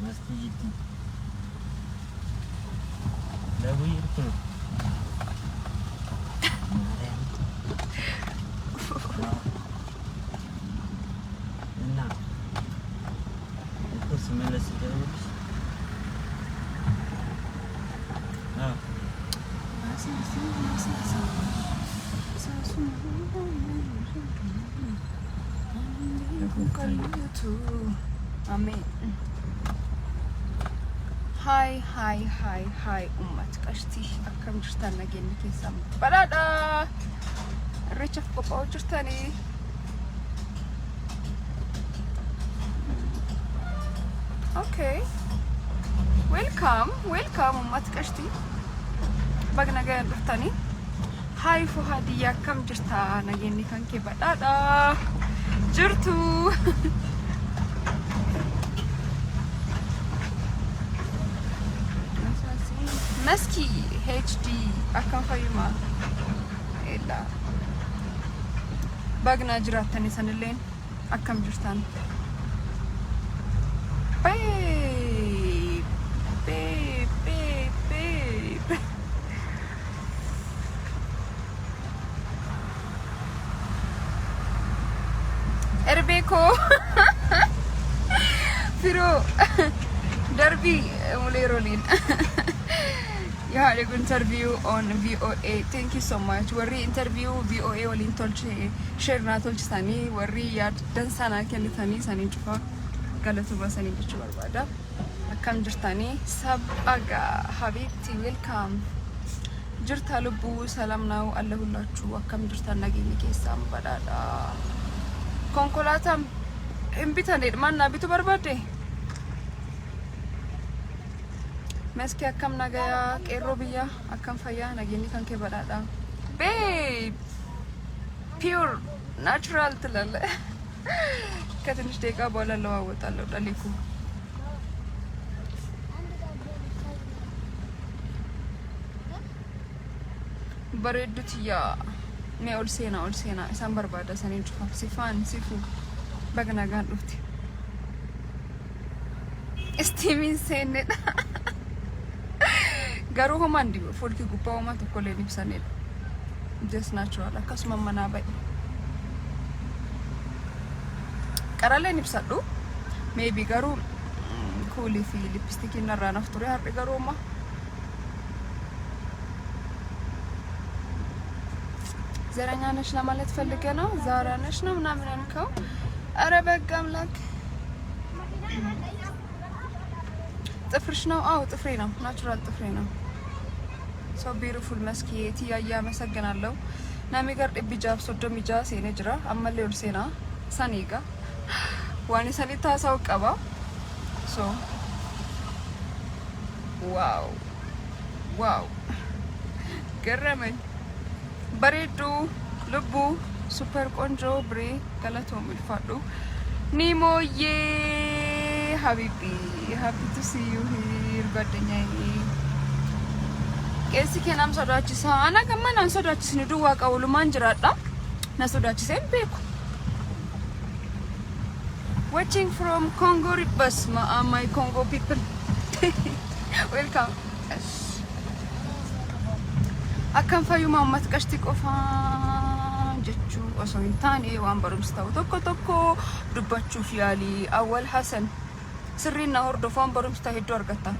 Maski jetti. Lagu itu. Nah. Itu sembilan terus. Nah. Amin. Hi ummat qashti akkam jirtan nageenyi keessan badhaadha irreechaaf qophaa'uu jirtanii okay welcome ummat qashti bagna gaan dhuftanii hi fuhadiyya akkam jirta nageenyi kan kee badhaadha jirtu Maski HD akkam fayyuma illa bagna jiraatanii sanilleen akkam jirtan Erbeko Firo Derby Mulerolin You had a good interview on VOA. Thank you so much. Worry interview VOA will intolche share na tolchani worry yad dan sana kelitani sani chufa galatu basani bichu barbada akam jirtani sabaga habibti welcome jirta lubu salam now allahulachu akam jirtan nagini kesam badada konkolatam imbitane manna bitu barbade Maski akkam nagaya qeerroo biyya akkam fayyaa nageenyi kan kee badhaadha babe pure natural ትላለ ከትንሽ ደቂቃ በኋላ ለዋወጣለሁ ዳሊኩ በረድትያ ሜ ኦልሴና ኢሳን በርባዳ ሰኔ ጩፋ ሲፋን ሲፉ በግናጋን ዱፍቲ እስቲሚን ሴኔዳ Garu homandi folki gupa oma to kole nipsane just natural akasuma manabai karale nipsadu maybe garu kuli fi lipstick inarra nafture harbi garu ma zaranya ነሽ ለማለት ፈልገ ነው ዛራ ነሽ ነው ምናምን አንከው አረ በቃ አምላክ ጥፍርሽ ነው አው ጥፍሬ ነው ናቹራል ጥፍሬ ነው So beautiful Maski tiyaya masaganallo nami gar ibijab soddo mija sene jira ammalle ol sena saniga wani sanita saw qaba so wow ገረመኝ bareedu lubbu super ቆንጆ ብሬ galatom ilfadhu nimoye habibi happy to see you here ጓደኛዬ Esi kenam sodachisa ana gamana sodachisni duwa qawlu manjirada na sodachisen beku watching from Congo Ribas my Congo people welcome akam fayu mammat qashti qofa jechu oso intani wan barumstaw tokko dubbachu fiyali awwal hasan sirrina hordo fan barumsta heddu argata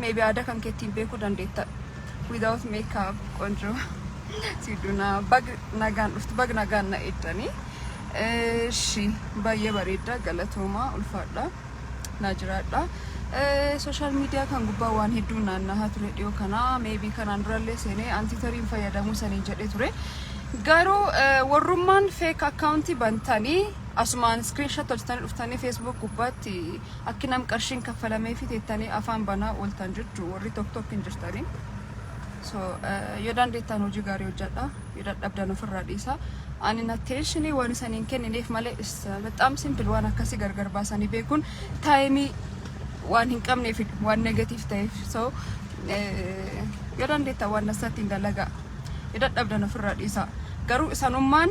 maybe ada kan ketin beku dandeta without makeup konjo siduna bag nagan na etani shi baye bareda galatoma ulfada najrada social media kan gubawan heduna na hat radio kana maybe kan andralle sene antiterin fayadamu sene jede ture garo warruman fake account bantani asuman screenshot toltani uftani Facebook gubatti akkinam qarshin kafalame fitetani afan bana oltan jiddu warri tiktok injirtani so yodan detan hoji gari hojjadha yodan dabdanu firradisa ani na tensioni wani sanin kenneef male is betam simple wana kasi gargar basani bekun time wan hinqamne fi wan negative type so yodan deta wana setting dalaga yodan dabdanu firradisa garuu isanummaan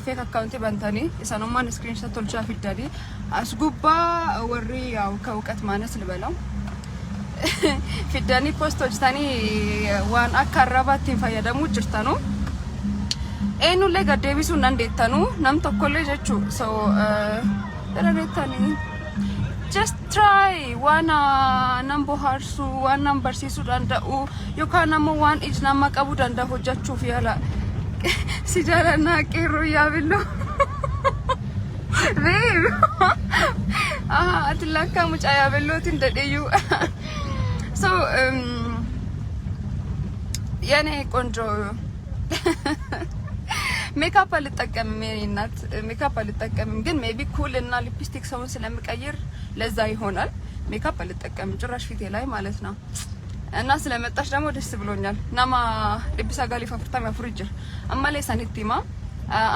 fake account bantanii isanummaan screenshot tolchaa fiddanii as gubbaa warri yaw kawqat maanas libalam fiddanii post hojjetanii waan akka arrabaatti fayyadamuu jirtanu eenyullee gaddeebisuu dandeettanu nam tokkollee jechuu so dalareettanii just try one number harsu one number sisu danda'u yookaan ammoo waan ijnama qabu danda'u hojjechuuf yaala sijara na qeerroo yaabillo babe atlaka mucaa yaabilootiin dadheeyyuu so yani ቆንጆ ሜካፕ አልጠቀምም እናት ሜካፕ አልጠቀምም ግን ሜቢ ኩል እና ሊፕስቲክ ሰውን ስለምቀይር ለዛ ይሆናል ሜካፕ አልጠቀምም ጭራሽ ፊቴ ላይ ማለት ነው እና ስለመጣሽ ደግሞ ደስ ብሎኛል ናማ ልብሳ ጋር ሊፋፍርታ ማፍሩጅ አማለ ሳኒቲማ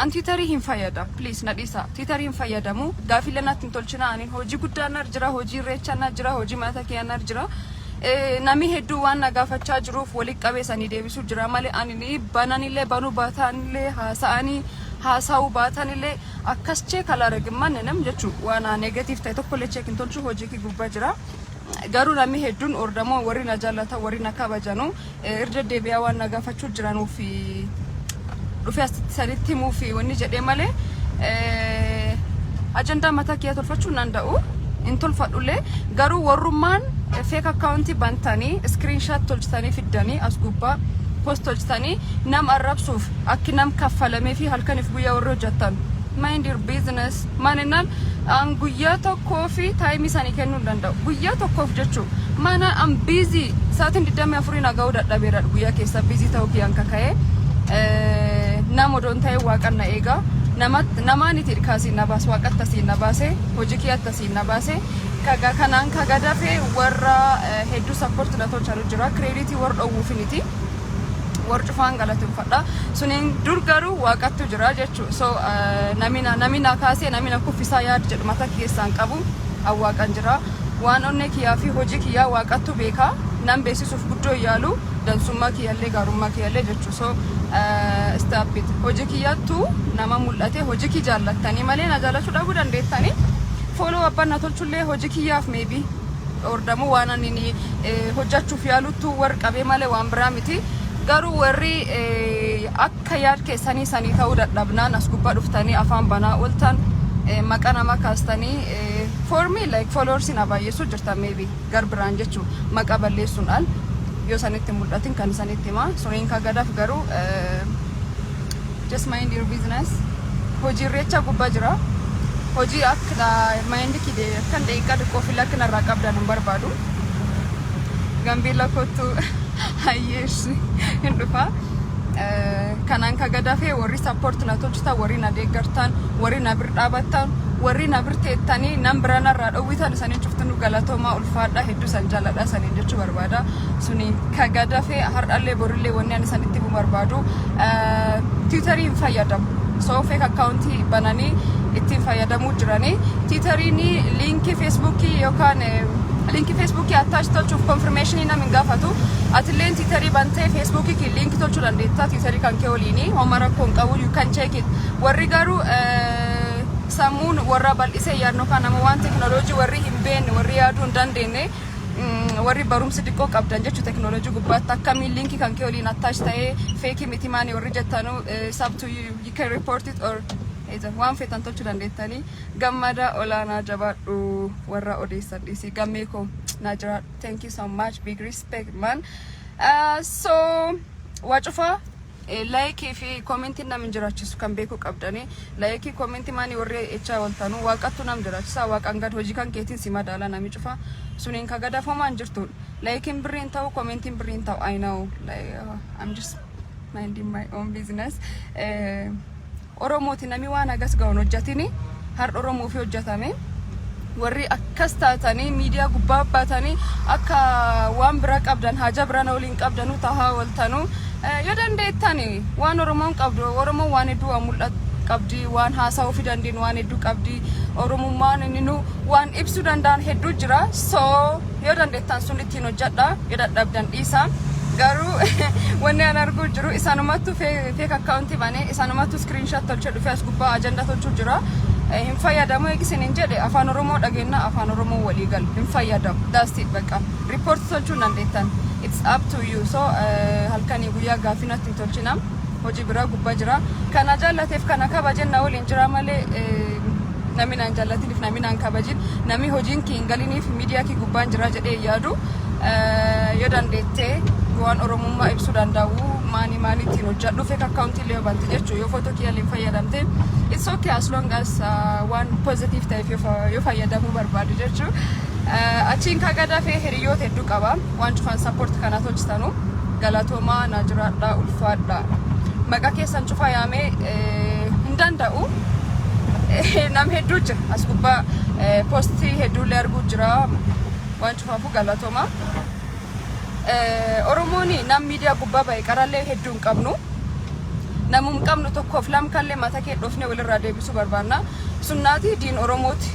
አንቲተሪ ሂንፋያዳ ፕሊዝ ናዲሳ ቲተሪ ሂንፋያዳሙ ጋፊለናት እንቶልችና አኔ ሆጂ ጉዳና ጅራ ሆጂ ሬቻና ጅራ ሆጂ ማታኪያና ጅራ nami heddu waan nagaafachaa jiruuf wali qabeesanii deebisuu jira malee ani bananillee banuu baatanillee haasa'uu baatanillee akkas cheek alaaragimman nam jechu waan negative ta'e tokkollee cheek hin tolchu hojii ki gubbaa jira garuu nami hedduun ordamoo warri na jaallata warri na kabajanu irra deebi'aa waan nagaafachuu jiranuu fi dhufee asitti sanitti himuu fi wanni jedhee malee ajandaa mataa kiyyaa tolfachuu danda'u hin tolfadhullee garuu warrummaan fake account bantanii screenshot tolchitanii fiddanii as gubbaa post tolchitanii nam arrabsuuf akki nam kaffalamee fi halkaniif guyyaa warra hojjetan mind your business maninaan an guyyaa tokkoo fi time isaanii kennuu danda'u guyyaa tokkoof jechuu mana am busy saatiin 24 naga'uu dadhabeera guyyaa keessa busy ta'uu kiyyaan kaka'ee nam odoon ta'ee waaqan na eegaa namaaniti kaasiin na baas waaqatta siin na baase hojii kiyyatta siin na baase kaga kanaan kaga dafee warra hedduu support na tolchaa jira credit warra dhowwuufiniti warra cufaan galateeffadha suniin dur garuu waaqattu jira jechuu so namina kaasee namina kuffisaa yaad jedhu mata keessaan qabu awwaaqan jira waan onne kiyyaa fi hojii kiyyaa waaqattu beekaa nam beesisuuf guddoo yaalu dansummaa kiyyallee gaarummaa kiyyallee jechuu so stop it hojii kiyyaattu nama mul'ate hojii ki jaallattanii malee na jaallachuu dhabuu dandeettanii follow up na tolchulle hojii kiyyaaf maybe ordamu waan ani hojjachuuf yaalutu war qabee malee waan biraa miti garuu warri akka yaad keessanii sanii ta'uu dadhabnaan as gubbaa dhuftanii afaan banaa oltan maqaa nama kaastanii for me like followers na baay'eesu jirta maybe gar biraan jechuu maqaa balleessuudhaan yoo sanitti mul'atin kan sanitti hima suniin kagadaaf garuu just mind your business hojii irreecha gubbaa jira hojii akka mind kide kan deeqa qofiila kana irraa qabdan barbaadu gambiila kottu hayyesh hin dhufa kanaan kagadaafee warri support na tolchita warri na deeggartan warri na bir dhaabatan warri na bir teettanii nam birana irraa dhowwitan isaanii cuftanu galatoomaa ulfaadha hedduu san jaaladha saniin jechuu barbaada suni kagadaafee hardhallee borillee wanni ani sanitti himu barbaadu tiwutarii hin fayyadamu so fake account bananii ittiin fayyadamuu jiranii tiwutariini linkii feesbuukii yookaan linkii feesbuukii attach tolchuuf confirmation namin gaafatu atilleen tiwutarii bantee feesbuukii linkii tolchuu dandeetta tiwutarii kan kee waliini homara koon qabu you can check it warri garuu sammuun warra bal'isee yaadnoo kan nama waan teknooloojii warri hin beekne warri yaaduu hin dandeenye warri barumsi diqqoo qabdan jechuu teknooloojii gubbaatti akkamiin linkii kan kee waliin attach ta'ee feekii miti maanii warri jettanu sub to you can report it or waan feetan tolchuu dandeettanii gammada olaanaa jabaadhu warra odeessan dhiisii gammee koo naa jira thank you so much big respect man so waa cufaa like fi comment nam jiraachisu kan beeku qabdanii like comment maanii warri echa waltanu waaqattu nam jiraachisa waaqan gad hojii kan keetiin sima daala nami cufa suniin kagadafamaan jirtu like in birriin ta'u comment in birriin ta'u I know like I'm just minding my own business Oromooti nami waan agas ga'uun hojjetini har Oromoo fi hojjetame warri akkas taatanii miidiyaa gubbaa baatanii akka waan bira qabdan haja bira waliin qabdanu tahaa waltanu yoo dandeettani waan Oromoon qabdu Oromoo waan hedduu mul'at qabdi waan haasa'uu fi dandeenu waan hedduu qabdi Oromummaan inni waan ibsuu danda'an hedduu jira so yoo dandeettan sun ittiin hojjedha yoo dadhabdan dhiisa garuu wanni an argu jiru isaanumatu fake account bane isaanumatu screenshot tolche dhufe as gubbaa agenda tolchu jira hin fayyadamu eegisen hin jedhe afaan oromoo dhageenya afaan oromoo walii gal hin fayyadamu that's it baqa report tolchu nandeettan it's up to you so halkanii guyyaa gaafinatti tolchinam hojii bira gubbaa jira kana jallateef kana kabajen na waliin jira malee nami naan jallatiif nami naan kabajin nami hojiin ki hingaliniif miidiyaa ki gubbaan jira jedhee yaadu yoo dandeette waan oromummaa ibsuu danda'u maani ittiin hojjedhu fake account illee banti jechuu yoo foto kiyya illee fayyadamte it's okay as long as one positive ta'eef yoo fayyadamuu barbaadu jechuu achiin kagadaa fee hiriyoota hedduu qaba waan cufaan support kana tolchitanu galatoomaa na jiraadha ulfaadha maqaa keessan cufaa yaamee hin danda'u nam hedduu jira as gubbaa postii hedduulee arguu jira waan cufaafu galatoomaa Oromooni nam miidiyaa gubbaa bahe qarallee hedduun qabnu namum qabnu tokkoof lam kallee mata kee dhofne walirraa deebisuu barbaanna sunnaati diin Oromooti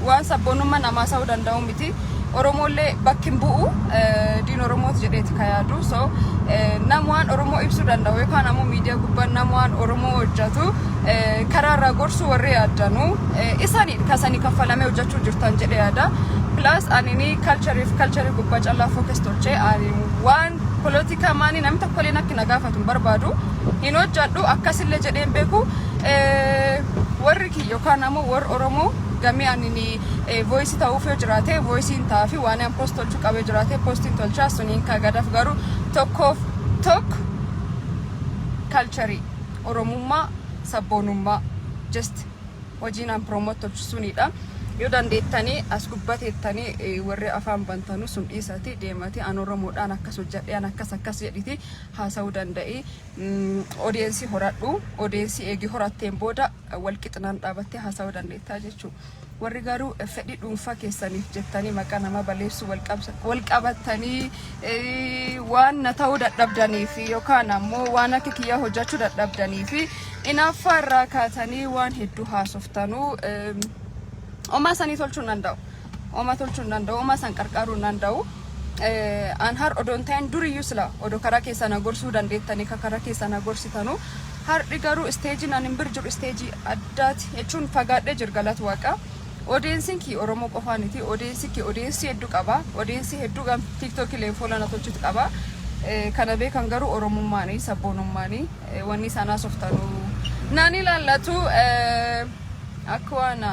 waan sabboonummaa namaa sa'uu danda'u miti Oromollee bakkin bu'u diin Oromooti jedheeti kayaadu so nam waan Oromoo ibsuu danda'u yookaan ammoo miidiyaa gubbaan nam waan Oromoo hojjetu karaarraa gorsuu warri yaaddanu isaanii kasanii kaffalamee hojjechuu jirtan jedhee yaada plus anini culture gubbaa callaa focus tolchee ani waan politika maani namni tokko illee akka nagaafatu barbaadu hin hojjedhu akkasillee jedheen beeku warri kiyya yookaan ammoo warri Oromoo gamii anini voice ta'uuf yoo jiraate voice hin taafi waan an post tolchuu qabee jiraate postiin tolchaa suniin kagadaaf garuu tokko culture Oromummaa sabboonummaa just hojiin an promote tolchisuunidha yoo dandeettanii as gubbateettanii warri afaan bantanu sun dhiisati deemati an Oromoodhaan akkas hojjedhe an akkas jedhiti haasa'uu danda'i audience horadhu audience eegi horatteen booda wal qixnaan dhaabattee haasa'uu dandeettaa jechuu warri garuu fedhii dhuunfaa keessaniif jettanii maqaa nama balleessuu wal qabattanii waan na ta'uu dadhabdaniif yookaan ammoo waan akka kiyyaa hojjechuu dadhabdaniif inaaffaa irraa kaatanii waan hedduu haasoftanuu Oma sanii tolchuun danda'u. Oma san qarqaaruun danda'u. An har odon ta'in duriyyuu sila odoo karaa keessan agorsuu dandeettanii karaa keessan agorsitanu har'i garuu isteejiin an hin jiru isteejii addaati jechuun fagaadhee jirgalatu waaqa. Odeensiin kii Oromoo qofaaniti odeensii hedduu qaba. Odeensii hedduu gam TikTok illee foolana tolchuutu qaba. Kana beekan garuu Oromummaanii sabboonummaanii wanni sanaa softanu nani laallatu akwana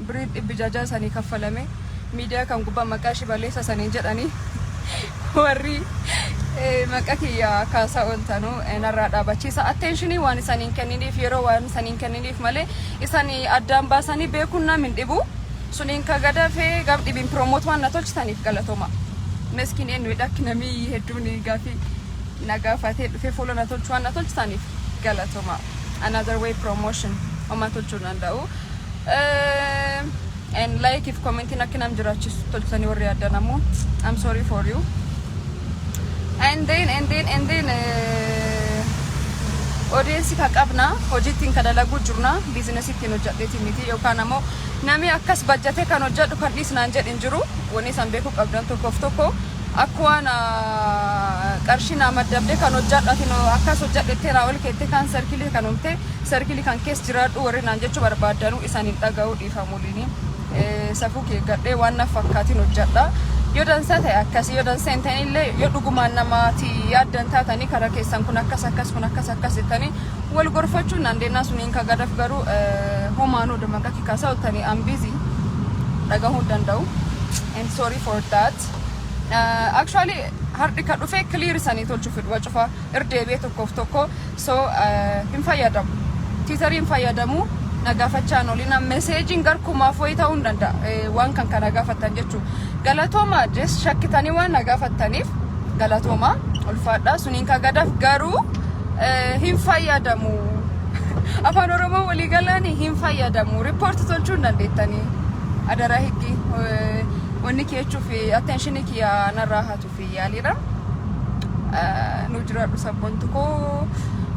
breed ibijaja sanii kaffalame miidiyaa kan gubbaa maqaa shibaleessa sanii jedhanii warri maqaa kiyyaa kaasaa ooltanu narraa dhaabachiisa attentionii waan isaniin kenniniif yeroo waan isaniin kenniniif malee isanii addaan baasanii beekuun namin dhibu suniin kagadaa fee gab dhibiin promote waan na tolchitaniif galatooma meskin eenyu dhakki namii hedduun gaafii nagaafatee dhufee fuula na tolchu waan na tolchitaniif galatooma another way promotion oma tolchuu danda'u and like if commenting akkinam jiraachisu tolchitanii warri addanamu I'm sorry for you and then audience ka qabna hojiitiin ka dalagu jirna business ittiin hojjedheeti miti yookaan ammoo nami akkas budgetee kan hojjedhu kan dhiisnaan jedhin jiru wanni san beekuu qabdan tokko akkuwaan qarshii nama dabde kan hojjedhatin akkas hojjedhettee naa ol keettee kan sarkilii kan umte sarkilii kan kees jiraadhu warri naan jechuu barbaadanu isaniin dhaga'uu dhiifamuliini safuu kee gadhee waan na fakkaatiin hojjedha yoo dansaa ta'e akkas yoo dansaa hin ta'inillee yoo dhugumaan namaati yaaddan taatanii karaa keessan kun akkas jettanii wal gorfachuun dandeennaa suniin kagadaaf garuu homaanuu damaqa kikaasaa ottanii I'm busy dhagahuu danda'u and sorry for that actually hardi ka dhufe clear sanii tolchu fidwa cufa irdeebee tokko so hin fayyadamu tiitariin fayyadamu nagaafachaan olina messaging garkumaaf way ta'uu danda'a waan kan kana gaafatan jechuu galatooma des shakkitanii waan nagaafataniif galatooma ulfaadha suniin kagadaaf garuu hin fayyadamu afaan Oromoo walii galanii hin fayyadamu report tolchuu dandeettanii adara higgi wanni keechuu fi attention kiyya narraa hatu fi yaalira nu jiraadhu sabboontu koo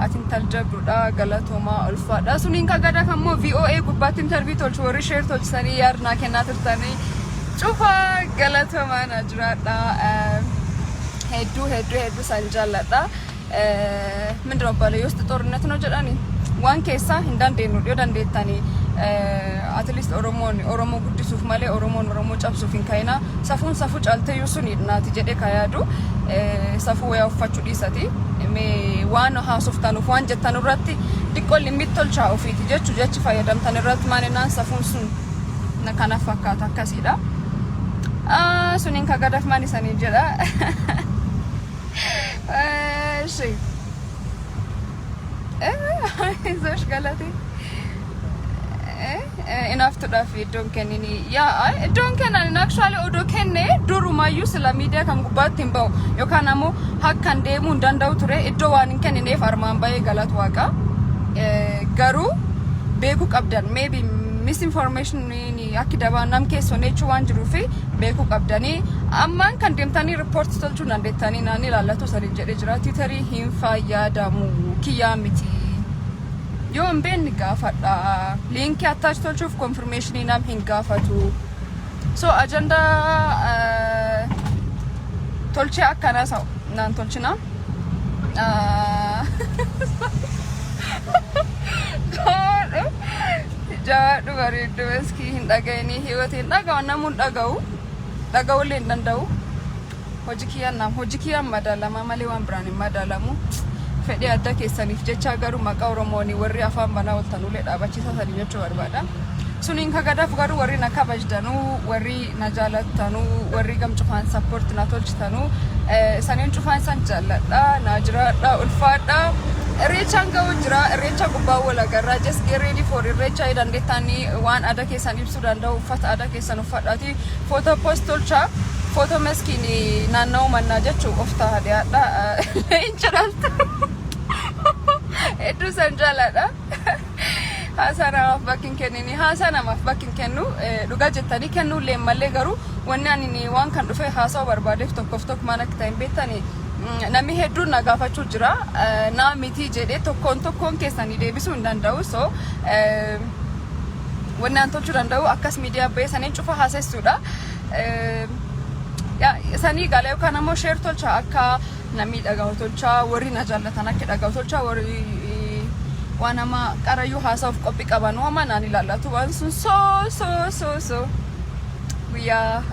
atin taljabduudha galatooma ulfaadha suniin kagadaaf ammoo VOA gubbaatti interview tolchu warri share tolchisanii yaadnaa kennaa turtanii cufa galatooma na jiraadha hedduu san jaalladha. Mindira baala yoo xixiqqoornet no jedhani waan keessa hin dandeenyu yoo dandeettani at least Oromoo guddisuuf malee Oromoo cabsuuf hin kaina safuun safu caaltee yusun naati jedhee kayaadu safu waya uffachuu dhiisati me waan haasoftanuuf waan jettan irratti diqqoo limit tolchaa ofiiti jechi fayyadamtan irratti maalinaan safuun sun na kana fakkaata akkasiidha. Suniin kagadaf maan isanii jedha. Şey zoş galati enough to da fi don't kenini ya don't kenan actually odo kenne durumayu sila media kan gubatin baw yokanamo hakkan demu dandau ture iddo wan kenine farman baye galat waqa garu beku qabdan maybe misinformation ni akidaba nam keso nechu wan jirufi beku qabdani amman kan demtani report tolchu nandetani nani lalato sari jede jira twitter hin fayyadamu kiyamiti yo mben gafada link attach tolchu confirmation nam hin gafatu so agenda tolche akana saw nan tolchina jaadu bareedu eski hin dhagayni hiyotiin dhagaw namun dhagaw leen danda'u hojii kiyaan madalama malee waan biraan hin madalamu fedhii adda keessaniif jecha garuu maqaa Oromooni warri afaan banaa waltanulee dhaabachiisa sanii jechuu barbaada. Suniin kagadaaf garuu warri na kabajdanuu warri na jaalattanu warri gam cufaan support na tolchitanu saniin cufaan san jaalladha na jiraadha ulfaadha. Irreechaan ga'u jira irreecha gubbaa wal agarra just get ready for irreecha dandeettani waan aadaa keessan ibsuu danda'u uffata aadaa keessan uffadhaati photo post tolcha photo maskini naanna'u mannaa jechuu of taa'aadha inchiraltu hedduu san jaaladha. Haasanaaf bakkin kennini haasanamaaf bakkin kennu dhugaa jettanii kennuullee malee garuu wanni ani waan kan dhufe haasa'u barbaadeef tokkoof mana akka ta'in beektanii nami hedduun na gaafachuu jira na miti jedhee tokkoon keessanii deebisuu hin danda'u so wanni an tolchuu danda'u akkas miidiyaa ba'ee saniin cufa haasessuudha. Sanii galee yookaan ammoo share tolcha akka namni dhagahu tolcha warri na jaallatan akka dhagahu tolcha warri waan ama qarayyuu haasa'uuf qophii qaban waan naan ilaallatu waan sun so guyyaa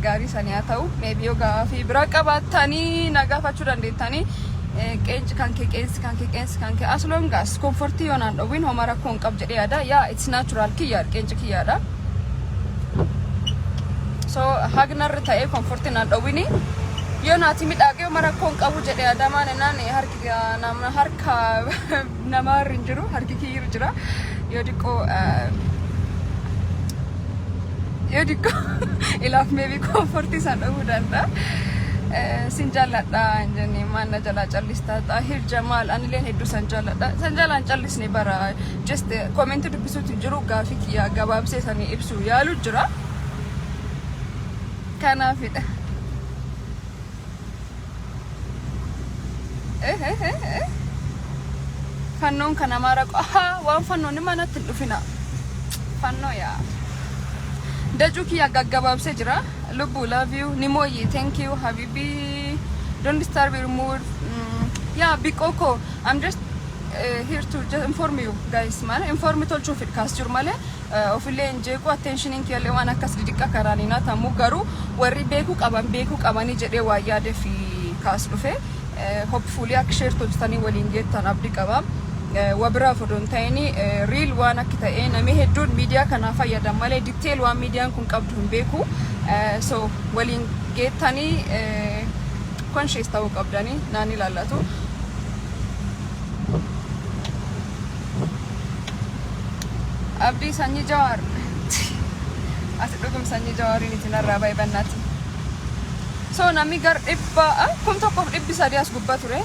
gaarii sanii haa ta'u maybe yoo gaafii bira qabaatanii na gaafachuu dandeettanii qeensi kan kee as long as comfort yoo naan dhowwin homa rakkoo hin qabu jedhee yaada yaa it's natural qeensi kiyyaadha so hagnarri ta'ee comfort naan dhowwini yoo naati midhaaqee homa rakkoo hin qabu jedhee yaada maalinaan harka namaa irra hin jiru harki kiyyiru jira yoo diqqoo ilaaf maybe comfort san dhowwuu danda'a. Sin jaalladha jenni manna jala callista Tahir Jamal anileen hedduu san jaalladha san jalaan callisne bara just comment dubbisuutu jiru gaafii kiyya gabaabsee sanii ibsu yaalu jira kanaafidha. Fannoon kana maraqo waan fannoon manatti dhufina fannoo yaa Dajuki ya gaggababse jira. Lubu love you. Nimoyi thank you. Habibi don't disturb your mood. Yeah Bikoko I'm just here to just inform you guys man inform tol chuf kas jurmale ofile nje ko attention in kiyale wana kas didika karanina tamu garu warri beku qabani jede wa yaade fi kas dhufe hopefully ak share toltani walin jettan abdi qabam wabra fodon tayni real wana kitae nami hedduun media kana fayyadam male detail wa media kun qabdu beku so walin gettani conscious taw qabdani nani lalatu abdi sanyi jawar asdugum sanyi jawari ni tinarra bay banati so nami gar ibba kum tokkof ibbi sadias gubba ture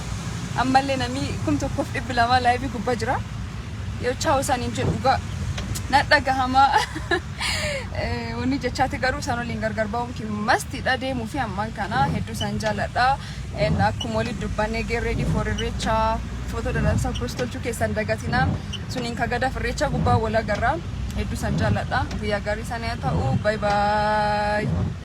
ammalle nami kum tokkof ibbi lama live gubba jira yo ciao sanin jedhuga nadhaga hama woni jechati garu sanolin gargar bawum ki masti dade mu fi amman kana heddu sanjaladha en akumoli dubbanne get ready for recha foto dansa posto chuke sandagatina sunin kagada recha gubba wala garra heddu sanjaladha biya gari sanaya ta'u bye bye